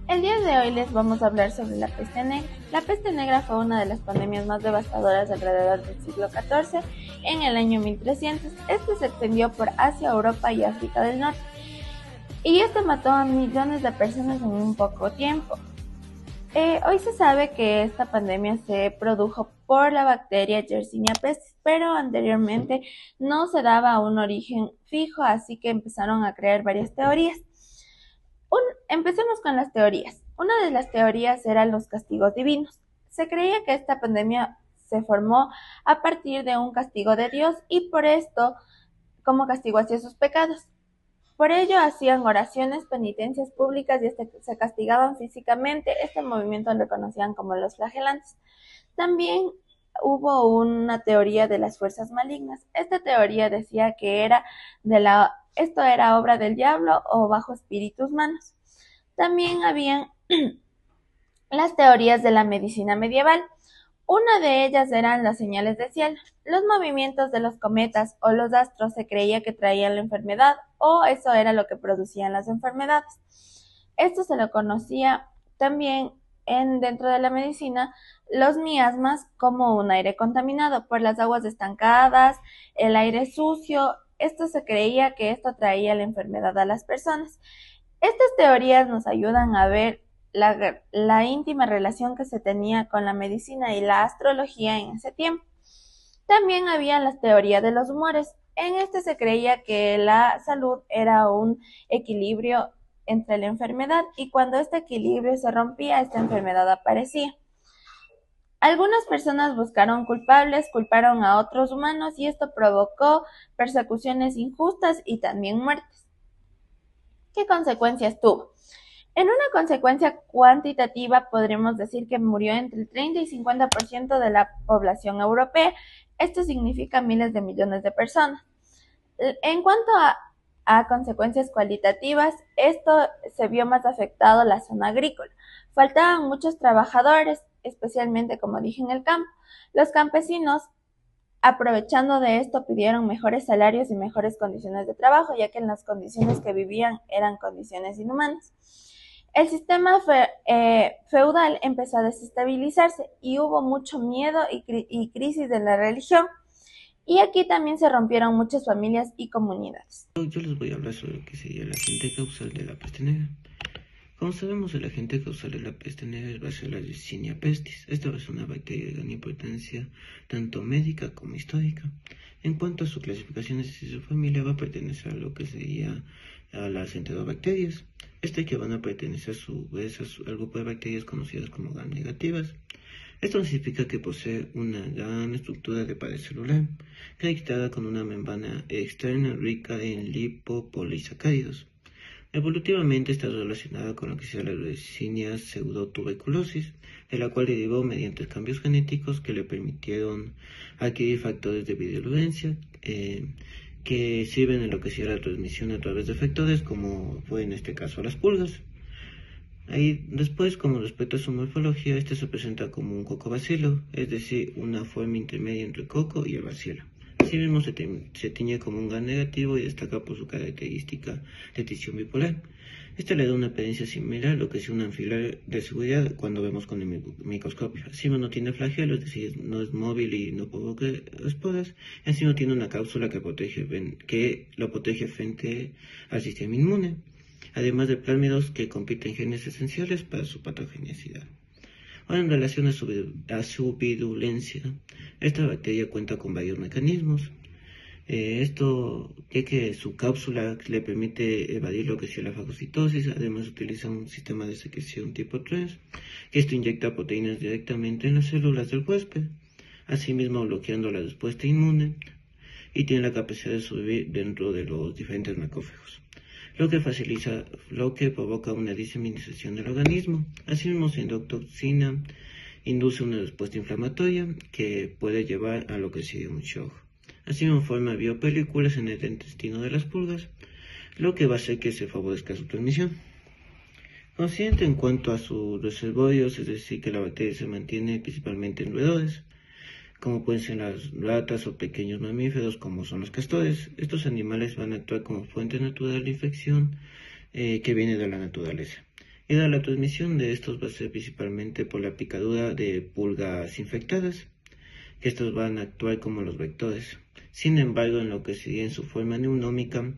El día de hoy les vamos a hablar sobre la peste negra. La peste negra fue una de las pandemias más devastadoras alrededor del siglo XIV. En el año 1300, este se extendió por Asia, Europa y África del Norte. Y esto mató a millones de personas en un poco tiempo. Hoy se sabe que esta pandemia se produjo por la bacteria Yersinia pestis, pero anteriormente no se daba un origen fijo, así que empezaron a crear varias teorías. Empecemos con las teorías. Una de las teorías eran los castigos divinos. Se creía que esta pandemia se formó a partir de un castigo de Dios y por esto, como castigo hacia sus pecados. Por ello hacían oraciones, penitencias públicas y se castigaban físicamente. Este movimiento lo conocían como los flagelantes. También hubo una teoría de las fuerzas malignas. Esta teoría decía que esto era obra del diablo o bajo espíritus malos. También habían las teorías de la medicina medieval. Una de ellas eran las señales del cielo. Los movimientos de los cometas o los astros se creía que traían la enfermedad o eso era lo que producían las enfermedades. Esto se lo conocía también dentro de la medicina los miasmas como un aire contaminado por las aguas estancadas, el aire sucio. Esto se creía que esto traía la enfermedad a las personas. Estas teorías nos ayudan a ver la íntima relación que se tenía con la medicina y la astrología en ese tiempo. También había las teorías de los humores. En este se creía que la salud era un equilibrio entre la enfermedad y cuando este equilibrio se rompía, esta enfermedad aparecía. Algunas personas buscaron culpables, culparon a otros humanos y esto provocó persecuciones injustas y también muertes. ¿Qué consecuencias tuvo? En una consecuencia cuantitativa podremos decir que murió entre el 30 y 50% de la población europea. Esto significa miles de millones de personas. En cuanto a consecuencias cualitativas, esto se vio más afectado la zona agrícola. Faltaban muchos trabajadores, especialmente como dije en el campo. Los campesinos, aprovechando de esto, pidieron mejores salarios y mejores condiciones de trabajo, ya que en las condiciones que vivían eran condiciones inhumanas. El sistema feudal empezó a desestabilizarse y hubo mucho miedo y crisis de la religión. Y aquí también se rompieron muchas familias y comunidades. Yo les voy a hablar sobre lo que sería el agente causal de la peste negra. Como sabemos, el agente causal de la peste negra va a ser la Yersinia pestis. Esta va a ser una bacteria de gran importancia tanto médica como histórica. En cuanto a su clasificación y su familia, va a pertenecer a lo que sería a las enterobacterias. Que van a pertenecer a su vez al grupo de bacterias conocidas como gram negativas. Esto significa que posee una gran estructura de pared celular, conectada con una membrana externa rica en lipopolisacáridos. Evolutivamente está relacionada con lo que sea la Yersinia pseudotuberculosis, de la cual derivó mediante cambios genéticos que le permitieron adquirir factores de virulencia que sirven en lo que sea la transmisión a través de factores como fue en este caso las pulgas. Ahí después, como respecto a su morfología, este se presenta como un cocobacilo, es decir, una forma intermedia entre el coco y el bacilo. Asimismo, se tiñe como un gram negativo y destaca por su característica de tinción bipolar. Esta le da una apariencia similar a lo que es un alfiler de seguridad cuando vemos con el microscopio. Asimismo, no tiene flagelo, es decir, no es móvil y no provoca esporas. Asimismo, tiene una cápsula que lo protege frente al sistema inmune, además de plásmidos que compiten genes esenciales para su patogenicidad. Ahora, en relación a su virulencia, esta bacteria cuenta con varios mecanismos. Esto ya que su cápsula le permite evadir lo que es la fagocitosis, además utiliza un sistema de secreción tipo 3, que esto inyecta proteínas directamente en las células del huésped, asimismo bloqueando la respuesta inmune, y tiene la capacidad de sobrevivir dentro de los diferentes macrófagos, lo que provoca una diseminación del organismo. Asimismo, su endotoxina induce una respuesta inflamatoria que puede llevar a lo que sería un shock. Asimismo, forma biopelículas en el intestino de las pulgas, lo que va a hacer que se favorezca su transmisión. Consciente en cuanto a sus reservorios, es decir, que la bacteria se mantiene principalmente en roedores. como pueden ser las ratas o pequeños mamíferos como son los castores. Estos animales van a actuar como fuente natural de infección que viene de la naturaleza. Y la transmisión de estos va a ser principalmente por la picadura de pulgas infectadas, que estos van a actuar como los vectores. Sin embargo, en lo que sería en su forma neumónica,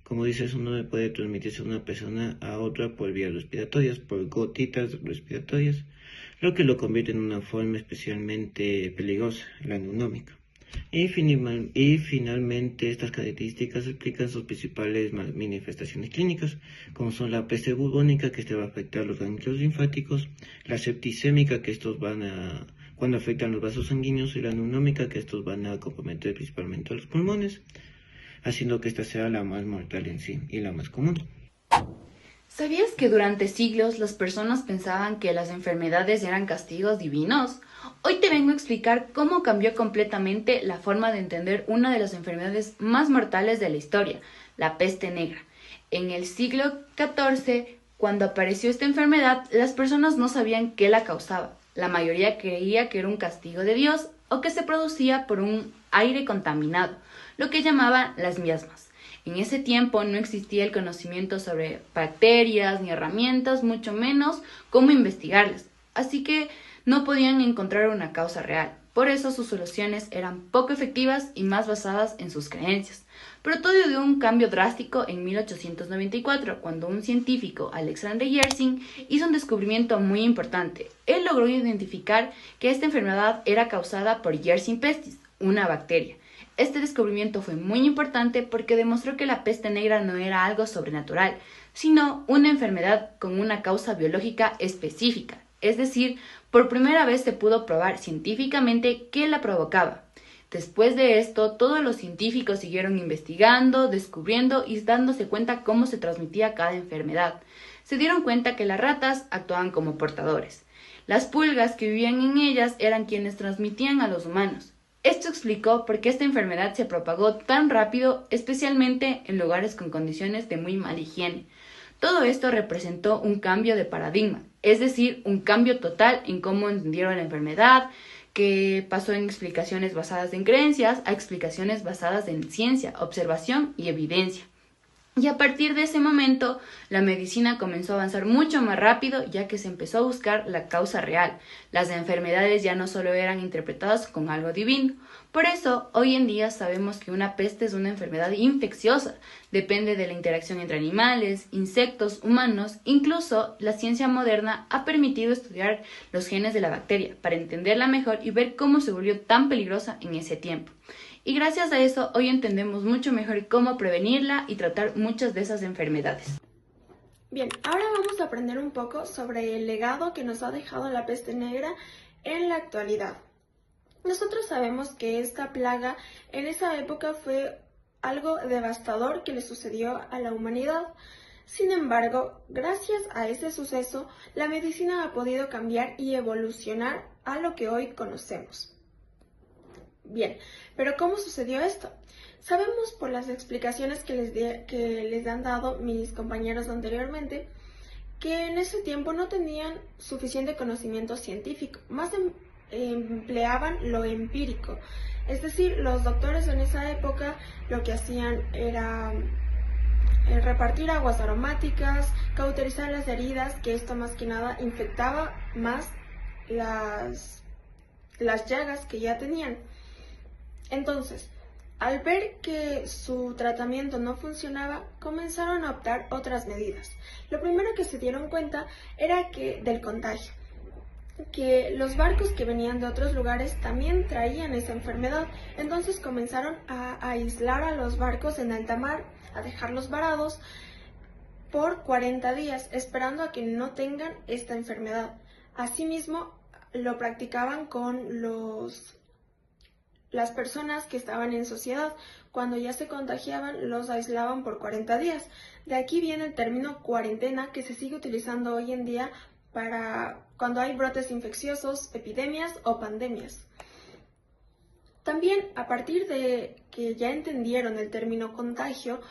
como dice su nombre, puede transmitirse de una persona a otra por vías respiratorias, por gotitas respiratorias, lo que lo convierte en una forma especialmente peligrosa, la neumónica. Y finalmente, estas características explican sus principales manifestaciones clínicas, como son la peste bubónica, que va a afectar los ganglios linfáticos, la septicémica, que estos van a, cuando afectan los vasos sanguíneos, y la neumónica, que estos van a comprometer principalmente a los pulmones, haciendo que esta sea la más mortal en sí y la más común. ¿Sabías que durante siglos las personas pensaban que las enfermedades eran castigos divinos? Hoy te vengo a explicar cómo cambió completamente la forma de entender una de las enfermedades más mortales de la historia, la peste negra. En el siglo XIV, cuando apareció esta enfermedad, las personas no sabían qué la causaba. La mayoría creía que era un castigo de Dios o que se producía por un aire contaminado, lo que llamaban las miasmas. En ese tiempo no existía el conocimiento sobre bacterias ni herramientas, mucho menos cómo investigarlas, así que no podían encontrar una causa real. Por eso sus soluciones eran poco efectivas y más basadas en sus creencias. Pero todo dio un cambio drástico en 1894, cuando un científico, Alexander Yersin, hizo un descubrimiento muy importante. Él logró identificar que esta enfermedad era causada por Yersin pestis, una bacteria. Este descubrimiento fue muy importante porque demostró que la peste negra no era algo sobrenatural, sino una enfermedad con una causa biológica específica. Es decir, por primera vez se pudo probar científicamente qué la provocaba. Después de esto, todos los científicos siguieron investigando, descubriendo y dándose cuenta cómo se transmitía cada enfermedad. Se dieron cuenta que las ratas actuaban como portadores. Las pulgas que vivían en ellas eran quienes transmitían a los humanos. Esto explicó por qué esta enfermedad se propagó tan rápido, especialmente en lugares con condiciones de muy mala higiene. Todo esto representó un cambio de paradigma, es decir, un cambio total en cómo entendieron la enfermedad, que pasó en explicaciones basadas en creencias a explicaciones basadas en ciencia, observación y evidencia. Y a partir de ese momento, la medicina comenzó a avanzar mucho más rápido, ya que se empezó a buscar la causa real. Las enfermedades ya no solo eran interpretadas con algo divino. Por eso, hoy en día sabemos que una peste es una enfermedad infecciosa. Depende de la interacción entre animales, insectos, humanos. Incluso, la ciencia moderna ha permitido estudiar los genes de la bacteria para entenderla mejor y ver cómo se volvió tan peligrosa en ese tiempo. Y gracias a eso, hoy entendemos mucho mejor cómo prevenirla y tratar muchas de esas enfermedades. Bien, ahora vamos a aprender un poco sobre el legado que nos ha dejado la peste negra en la actualidad. Nosotros sabemos que esta plaga en esa época fue algo devastador que le sucedió a la humanidad. Sin embargo, gracias a ese suceso, la medicina ha podido cambiar y evolucionar a lo que hoy conocemos. Bien, pero ¿cómo sucedió esto? Sabemos por las explicaciones que les han dado mis compañeros anteriormente que en ese tiempo no tenían suficiente conocimiento científico, más empleaban lo empírico. Es decir, los doctores en esa época lo que hacían era repartir aguas aromáticas, cauterizar las heridas, que esto más que nada infectaba más las llagas que ya tenían. Entonces, al ver que su tratamiento no funcionaba, comenzaron a optar otras medidas. Lo primero que se dieron cuenta era del contagio, que los barcos que venían de otros lugares también traían esa enfermedad. Entonces comenzaron a aislar a los barcos en alta mar, a dejarlos varados por 40 días, esperando a que no tengan esta enfermedad. Asimismo, lo practicaban con las personas que estaban en sociedad. Cuando ya se contagiaban, los aislaban por 40 días. De aquí viene el término cuarentena, que se sigue utilizando hoy en día para cuando hay brotes infecciosos, epidemias o pandemias. También, a partir de que ya entendieron el término contagio,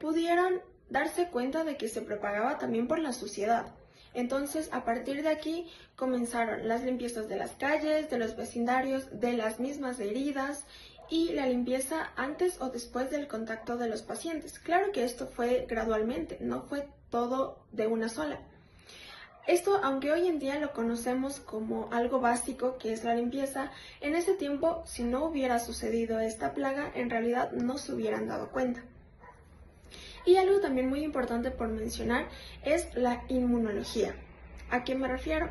pudieron darse cuenta de que se propagaba también por la suciedad. Entonces, a partir de aquí comenzaron las limpiezas de las calles, de los vecindarios, de las mismas heridas y la limpieza antes o después del contacto de los pacientes. Claro que esto fue gradualmente, no fue todo de una sola. Esto, aunque hoy en día lo conocemos como algo básico que es la limpieza, en ese tiempo, si no hubiera sucedido esta plaga, en realidad no se hubieran dado cuenta. Y algo también muy importante por mencionar es la inmunología. ¿A qué me refiero?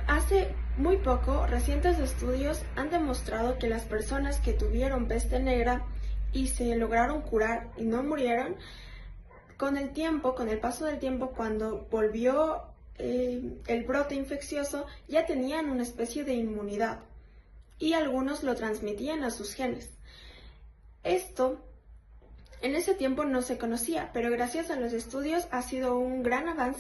Hace muy poco, recientes estudios han demostrado que las personas que tuvieron peste negra y se lograron curar y no murieron, con el tiempo, con el paso del tiempo, cuando volvió el brote infeccioso, ya tenían una especie de inmunidad y algunos lo transmitían a sus genes. Esto en ese tiempo no se conocía, pero gracias a los estudios ha sido un gran avance.